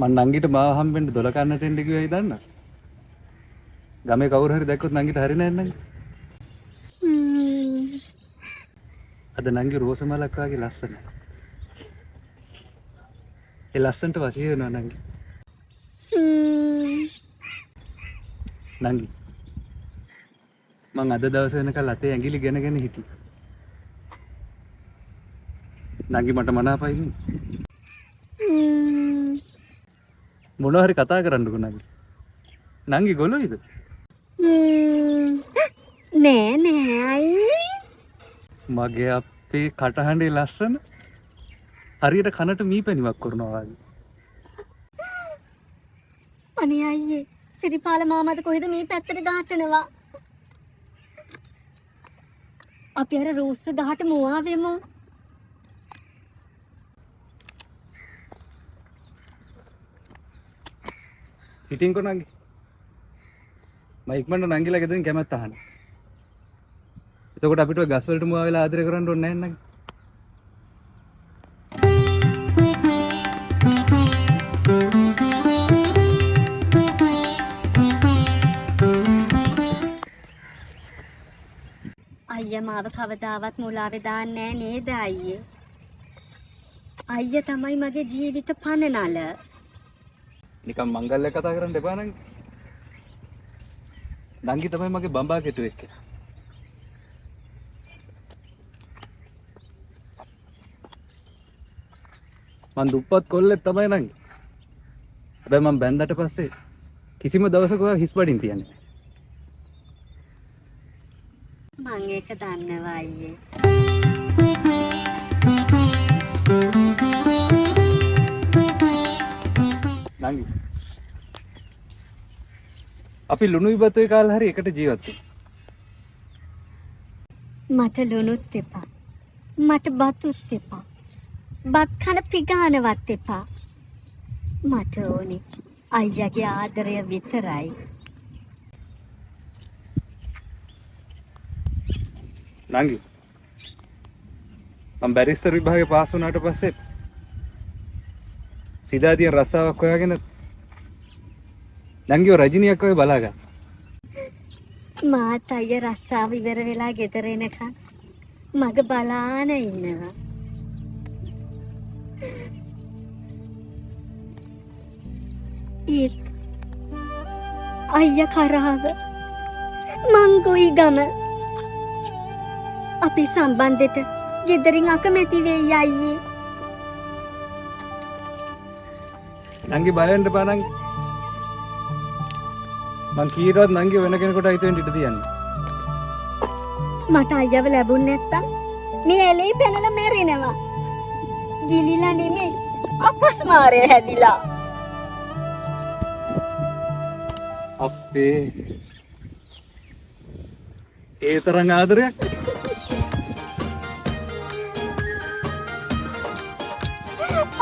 මං නංගිට මාව හම්බෙන්න දොල කන්නට එන්න කිව්වයි දන්න. ගමේ කවුරු හරි දැක්කොත් නංගිට හරි නෑ නංගි. අද නංගි රෝස මලක් වගේ ලස්සනයි. ඒ ලස්සනට වශී වෙනවා නංගි. නංගි මං අද දවස් වෙනකල් අතේ ඇඟිලි ගෙනගෙන හිටියේ. නංගි මට මනාපයිනේ. මොනවා හරි කතා කරන්නකෝ නංගි. නංගි ගොළුයිද? නෑ නෑ අයියේ. මගේ අපේ කටහඬේ ලස්සන හරියට කනට මීපැණිවක් කරනවා වගේ. අනේ අයියේ සිරිපාල මාමද කොහෙද මේ පැත්තට ගහටනවා. අපි අර රෝස් ගහට මුවා වෙමු. හිටින්කො නංගි. මම ඉක්මනට නංගිලා ගෙදරින් කැමැත්ත අහන්න. එතකොට අපිට ඔය ගස් වලට මුවා වෙලා ආදරය කරන්න ඕනේ නැහැ නංගි. අයියා මාව කවදාවත් මුලාවේ දාන්නේ නෑ නේද අයියේ? අයියා තමයි මගේ ජීවිත පනනල. නිකන් මංගල්‍ය කතා කරන්න එපා නංගි. නංගි තමයි මගේ බම්බා කෙටුවෙක්. මං දුප්පත් කොල්ලෙක් තමයි නංගි. හැබැයි මං බැන්දට පස්සේ කිසිම දවසක හිස් බඩින් තියන්නේ මං ඒක දන්නවා අයියේ. නංගි අපි ලුණු ඉබතුයි කාලේ හරි එකට ජීවත් වෙමු. මට ලුණුත් එපා. මට බතුත් එපා. බත් කන පිගානවත් එපා. මට ඕනේ අයියාගේ ආදරය විතරයි. නංගි මම බැරිස්ටර් විභාගේ පාස් වුණාට පස්සේ සිතාදිය රස්සාවක් හොයාගෙන නංගිව රජිනියක් වගේ බලාගන්න. මාත් අයියා රස්සාව ඉවර වෙලා ගෙදර එනකන් මග බලාන ඉන්නවා. ඒත් අයියා කරාව මංගොයි ගම අපි සම්බන්ධෙට ගෙදරින් අකමැති වෙයි අයියේ. නංගි බය වෙන්න එපා නංගි. මං කීරවත් නංගි වෙන කෙනෙකුට හිතෙන්න ඉඩ තියන්නේ. මට අයියව ලැබුණ නැත්තම් මේ එලේ පැනලා මැරෙනවා. ගිලිලා නෙමෙයි අපස්මාරය හැදිලා. අපේ ඒ තරම් ආදරයක්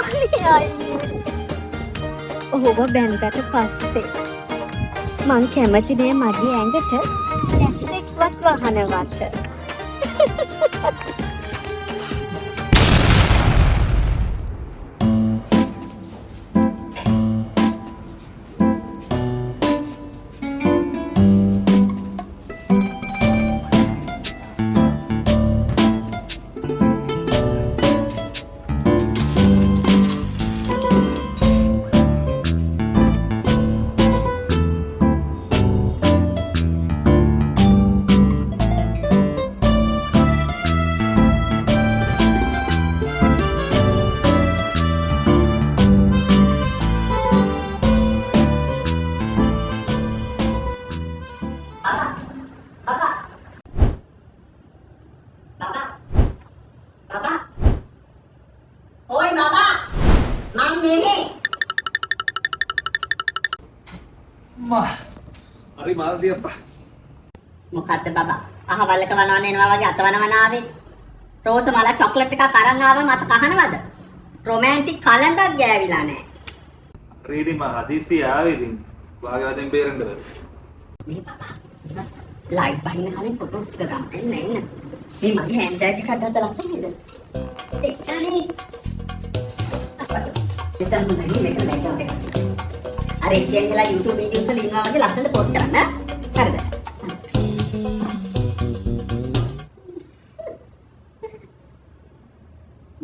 අනේ අයියේ. ඔහුව බැන්දට පස්සේ මං කැමති නෑ මගේ ඇඟට ඇස්සෙක්වත් වහනවට. හරි මාසි අප්පා. මොකද්ද බබා? අහවලක වනවන එනවා වගේ අතවනවන ආවේ. රෝස මල චොක්ලට් එකක් අරන් ආවම අත කහනවද? රොමැන්ටික් කලන්තක් ගෑවිලා නැහැ. රීදි මා හදිස්සි ආවේ ඉතින්. වාගාවෙන් බේරෙන්න බෑ. මේ බබා. ලයිට් බහින්න කලින් ෆොටෝස් ටික ගන්න. එන්න එන්න. මේ මගේ හැන්ඩ් බෑග් එකක් ගත්ත ලස්සනද? එක්කනේ. මෙතන හොඳයි මෙතන බෑග්ග්‍රවුන්ඩ් එක. අර එක්කෙන් ගලා YouTube වීඩියෝස් වල ඉන්නවා වගේ ලස්සනට පෝස්ට් කරන්න. හරිද?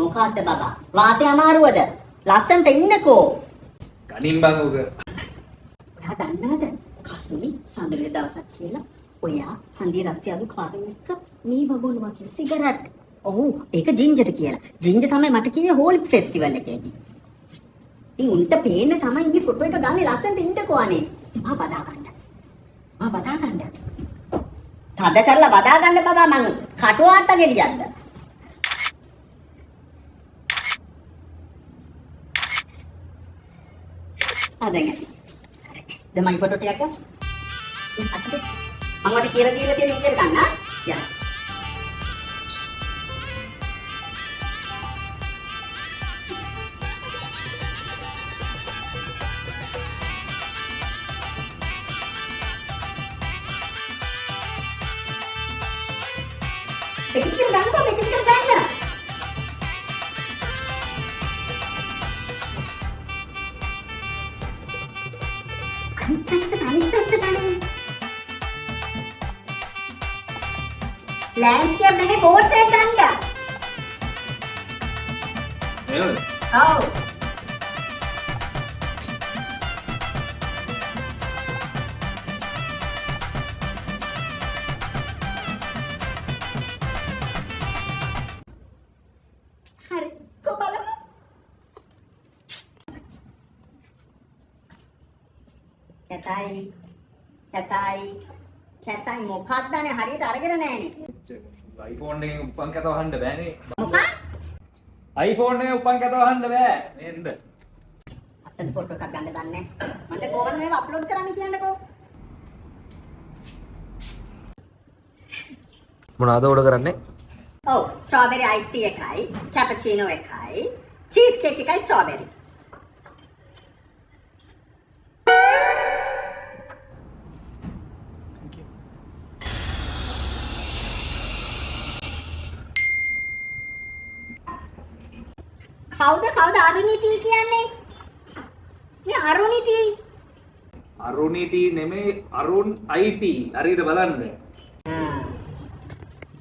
මොකද්ද බබා? වාතේ අමාරුවද? ලස්සනට ඉන්නකෝ. කනින් බං උග. ඔයා දන්නවද? කසුමි සඳලේ දවසක් කියලා ඔයා හන්දිය රස්තියාදු කාරෙන් එක්ක මේ වගොනවා කියලා සිගරට්. ඔව් ඒක ජින්ජර් කියලා. ජින්ජර් තමයි මට කිව්වේ හෝලි ෆෙස්ටිවල් එකේදී. ඉතින් උන්ට පේන්න තමයි මේ ෆොටෝ එක ගන්නේ ලස්සනට ඉන්නකෝ අනේ. මා බදා ගන්න. තද කරලා බදා ගන්න බබා මං කටුවාත්ත ගෙඩියක්ද? අදගෙන. දැන් මගේ ෆොටෝ ටිකක් ගන්න. අතට මම ඔයාලට කියලා දීලා තියෙන විදියට ගන්න. යන්න. මේක විතර ගන්න බා මේක විතර ගන්න. ලෑන්ඩ්ස්කේප් එකේ පෝර්ට්‍රේට් ගන්න. නේද? ඔව්. හරි කොබලම. කැතයි මොකක්දනේ හරියට අරගෙන නෑනේ. iPhone එකෙන් උපන් කැත වහන්න බෑනේ. මොකක්? iPhone එකෙන් උපන් කැත වහන්න බෑ. නේද? අතන ෆොටෝ එකක් ගන්න දන්නේ නැහැ. මන්ද කොහොමද මේව අප්ලෝඩ් කරන්නේ කියන්නකෝ. මොනවද ඕඩර් කරන්නේ? ඔව් ස්ට්‍රෝබෙරි අයිස් ටී එකයි, කැපචිනෝ එකයි, චීස් කේක් එකයි ස්ට්‍රෝබෙරි. කවුද අරුණිටි කියන්නේ? මේ අරුණිටි. අරුණිටි නෙමෙයි අරුන් IT. හරියට බලන්න.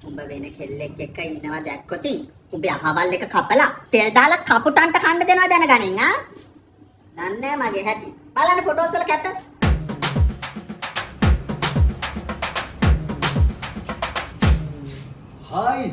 උඹ වෙන කෙල්ලෙක් එක්ක ඉන්නවා දැක්කොතින් උඹේ අහවල් එක කපලා තෙල් දාලා කපුටන්ට කන්න දෙනවා දැනගනින් ආ. දන්නේ මගේ හැටි. බලන්න ෆොටෝස් වල කැත. හායි.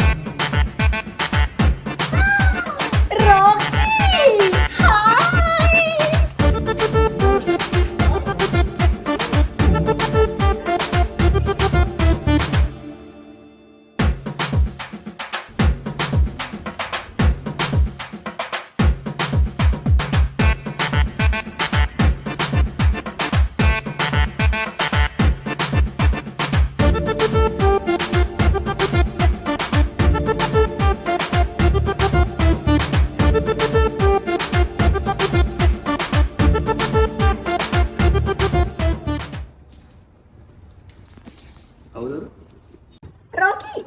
රොකි.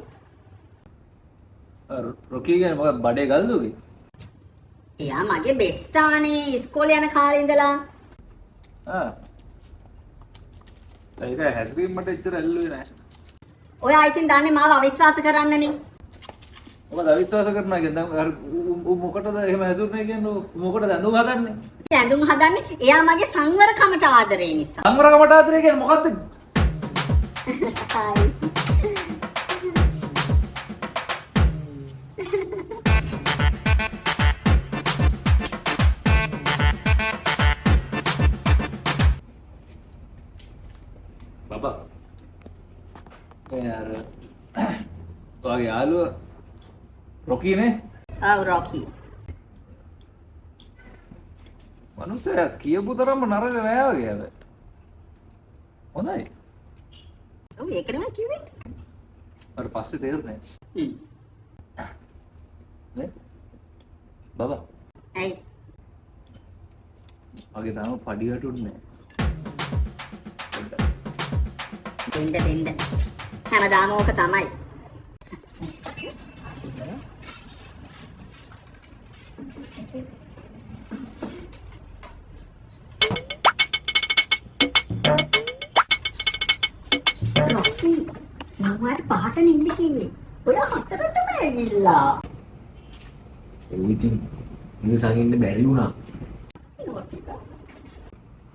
රොකී කියන්නේ මොකක්ද බඩේ ගල්දුගේ? එයා මගේ බෙස්ටානේ ඉස්කෝලේ යන කාලේ ඉඳලා. ඒක හැසිරීම මට එච්චර ඇල්ලුවේ නෑ. ඔයා ඉතින් දන්නේ මාව අවිශ්වාස කරන්නනේ. මොකද අවිශ්වාස කරනවා කියන්නේ දැන් මොකටද එහෙම හැසුරුනේ කියන්නේ මොකටද ඇඳුම් හදන්නේ? ඇඳුම් හදන්නේ එයා මගේ සංවරකමට ආදරේ නිසා. සංවරකමට ආදරේ කියන්නේ මොකද්ද? බබා යාර ඔයාගේ යාළුවා රොකීනේ? ඔව් රොකි. මනුස්සයා කියපු තරම්ම නරක නෑ වගේ හැබැයි. හොඳයි. ඔව් ඒක නෙමෙයි කිව්වේ. අර පස්සේ තේරුනේ. නේ? බබා. ඇයි? මගේ තාම පඩි වැටුන්නේ නෑ. දෙන්න. හැමදාම ඕක තමයි. ඇවිල්ලා. ඒ ඉතින් මිනිස්සුන් ඉන්න බැරි වුණා.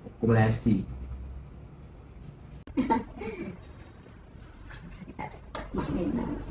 ඔක්කොම ලෑස්ති. මම එන්නම්.